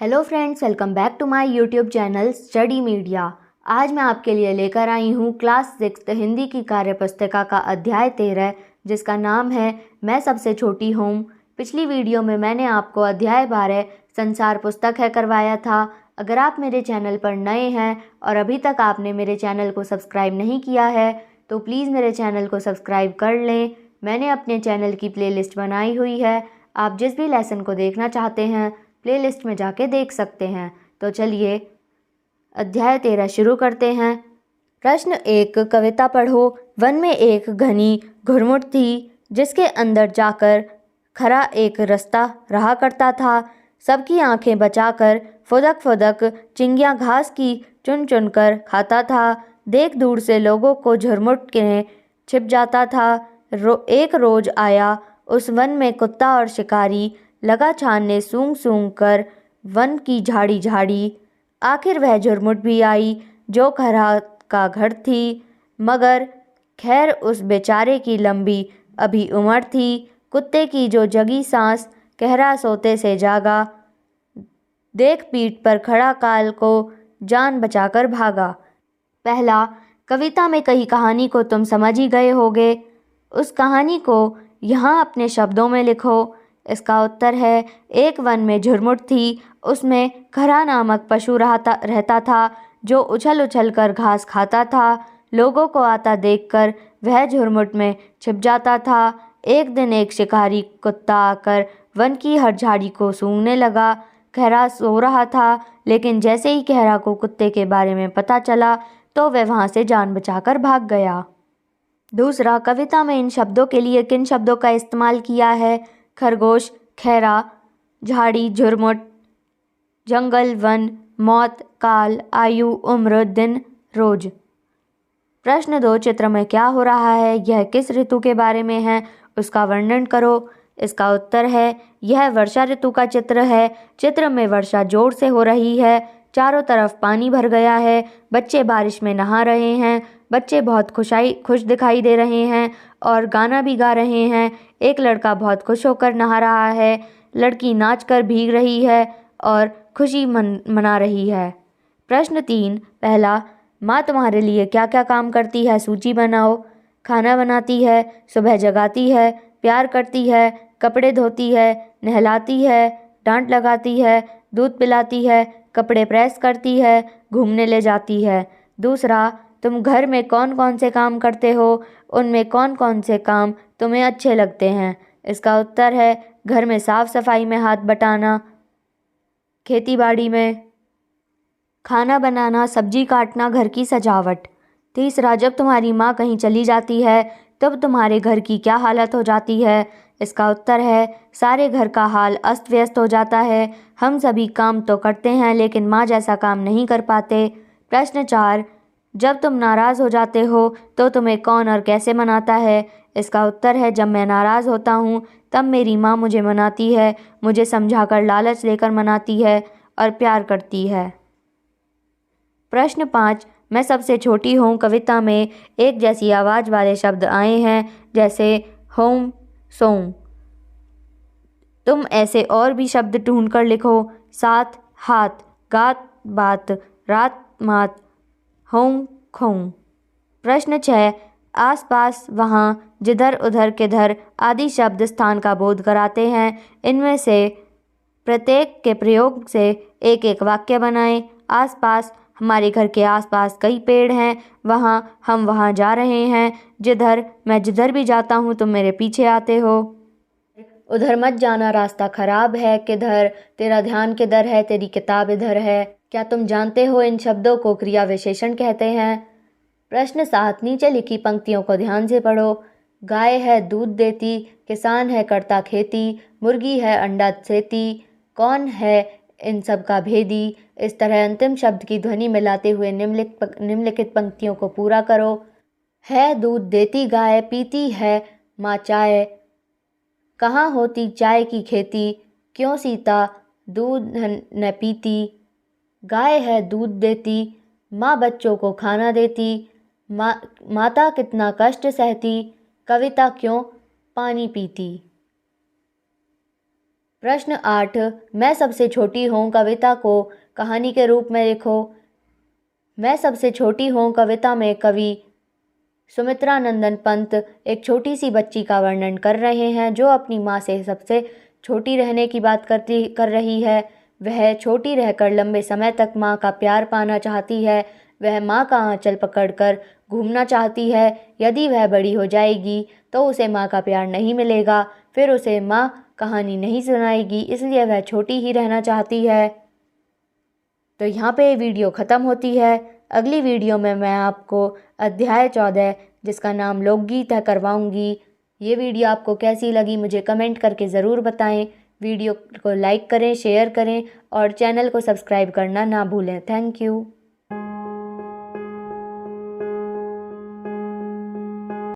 Hello friends, welcome back to my YouTube channel study media. आज मैं आपके लिए लेकर आई हूँ क्लास 6 हिंदी की कार्यपुस्तिका का अध्याय 13, जिसका नाम है मैं सबसे छोटी हूँ। पिछली वीडियो में मैंने आपको अध्याय 12 संसार पुस्तक है करवाया था। अगर आप मेरे चैनल पर नए हैं और अभी तक आपने मेरे चैनल को सब्सक्राइब नहीं किया है तो प्लीज़ मेरे चैनल को सब्सक्राइब कर लें। मैंने अपने चैनल की प्लेलिस्ट बनाई हुई है, आप जिस भी लेसन को देखना चाहते हैं प्लेलिस्ट में जाके देख सकते हैं। तो चलिए अध्याय 13 शुरू करते हैं। प्रश्न 1, कविता पढ़ो। वन में एक घनी घुरमुट थी जिसके अंदर जाकर खरा एक रास्ता रहा करता था। सबकी आंखें बचाकर फुदक फुदक चिंगियां घास की चुन चुन कर खाता था। देख दूर से लोगों को झुरमुट के छिप जाता था। एक रोज आया उस वन में कुत्ता और शिकारी, लगा छानने सूंघ सूंघ कर वन की झाड़ी झाड़ी। आखिर वह झुरमुट भी आई जो खरा का घर थी, मगर खैर उस बेचारे की लंबी अभी उम्र थी। कुत्ते की जो जगी सांस कहरा सोते से जागा, देख पीठ पर खड़ा काल को जान बचाकर भागा। पहला, कविता में कही कहानी को तुम समझ ही गए होगे। उस कहानी को यहाँ अपने शब्दों में लिखो। इसका उत्तर है, एक वन में झुरमुट थी। उसमें खरा नामक पशु रहता था जो उछल उछल कर घास खाता था। लोगों को आता देखकर वह झुरमुट में छिप जाता था। एक दिन एक शिकारी कुत्ता आकर वन की हर झाड़ी को सूंघने लगा। खैरा सो रहा था, लेकिन जैसे ही खैरा को कुत्ते के बारे में पता चला तो वह वहाँ से जान बचाकर भाग गया। दूसरा, कविता में इन शब्दों के लिए किन शब्दों का इस्तेमाल किया है? खरगोश, खैरा, झाड़ी, झुरमुट, जंगल, वन, मौत, काल, आयु, उम्र, दिन, रोज। प्रश्न 2, चित्र में क्या हो रहा है? यह किस ऋतु के बारे में है? उसका वर्णन करो। इसका उत्तर है, यह वर्षा ऋतु का चित्र है। चित्र में वर्षा जोर से हो रही है, चारों तरफ पानी भर गया है। बच्चे बारिश में नहा रहे हैं। बच्चे बहुत खुश दिखाई दे रहे हैं और गाना भी गा रहे हैं। एक लड़का बहुत खुश होकर नहा रहा है। लड़की नाचकर भीग रही है और खुशी मना रही है। प्रश्न 3, पहला, माँ तुम्हारे लिए क्या क्या काम करती है? सूची बनाओ। खाना बनाती है, सुबह जगाती है, प्यार करती है, कपड़े धोती है, नहलाती है, डांट लगाती है, दूध पिलाती है, कपड़े प्रेस करती है, घूमने ले जाती है। दूसरा, तुम घर में कौन कौन से काम करते हो? उनमें कौन कौन से काम तुम्हें अच्छे लगते हैं? इसका उत्तर है, घर में साफ सफाई में हाथ बटाना, खेती बाड़ी में, खाना बनाना, सब्जी काटना, घर की सजावट। तीसरा, जब तुम्हारी माँ कहीं चली जाती है तब तुम्हारे घर की क्या हालत हो जाती है? इसका उत्तर है, सारे घर का हाल अस्त व्यस्त हो जाता है। हम सभी काम तो करते हैं लेकिन माँ जैसा काम नहीं कर पाते। प्रश्न 4, जब तुम नाराज़ हो जाते हो तो तुम्हें कौन और कैसे मनाता है? इसका उत्तर है, जब मैं नाराज़ होता हूँ तब मेरी माँ मुझे मनाती है, मुझे समझाकर लालच देकर मनाती है और प्यार करती है। प्रश्न 5, मैं सबसे छोटी हूँ। कविता में एक जैसी आवाज़ वाले शब्द आए हैं जैसे होम, सोम। तुम ऐसे और भी शब्द ढूंढ कर लिखो। साथ, हाथ, गात, बात, रात, मात, हों, खों। प्रश्न 6, आस पास, वहाँ, जिधर, उधर, किधर आदि शब्द स्थान का बोध कराते हैं। इनमें से प्रत्येक के प्रयोग से एक एक वाक्य बनाएं। आस पास, हमारे घर के आसपास कई पेड़ हैं। वहाँ, हम वहाँ जा रहे हैं। जिधर, मैं जिधर भी जाता हूँ तुम मेरे पीछे आते हो। उधर मत जाना, रास्ता खराब है। किधर, तेरा ध्यान किधर है, तेरी किताब इधर है। क्या तुम जानते हो इन शब्दों को क्रिया विशेषण कहते हैं? प्रश्न 7, नीचे लिखी पंक्तियों को ध्यान से पढ़ो। गाय है दूध देती, किसान है करता खेती, मुर्गी है अंडा सेती, कौन है इन सब का भेदी। इस तरह अंतिम शब्द की ध्वनि मिलाते हुए निम्नलिखित पंक्तियों को पूरा करो। है दूध देती गाय, पीती है माँ चाय, कहाँ होती चाय की खेती, क्यों सीता दूध न पीती। गाय है दूध देती, माँ बच्चों को खाना देती, माता कितना कष्ट सहती, कविता क्यों पानी पीती। प्रश्न 8, मैं सबसे छोटी हूँ कविता को कहानी के रूप में लिखो। मैं सबसे छोटी हूँ कविता में कवि सुमित्रा नंदन पंत एक छोटी सी बच्ची का वर्णन कर रहे हैं जो अपनी माँ से सबसे छोटी रहने की बात कर रही है। वह छोटी रहकर लंबे समय तक माँ का प्यार पाना चाहती है। वह माँ का आंचल पकड़कर घूमना चाहती है। यदि वह बड़ी हो जाएगी तो उसे माँ का प्यार नहीं मिलेगा, फिर उसे माँ कहानी नहीं सुनाएगी, इसलिए वह छोटी ही रहना चाहती है। तो यहाँ पे वीडियो ख़त्म होती है। अगली वीडियो में मैं आपको अध्याय 14 जिसका नाम लोकगीत है करवाऊँगी। ये वीडियो आपको कैसी लगी मुझे कमेंट करके ज़रूर बताएं। वीडियो को लाइक करें, शेयर करें और चैनल को सब्सक्राइब करना ना भूलें। Thank you.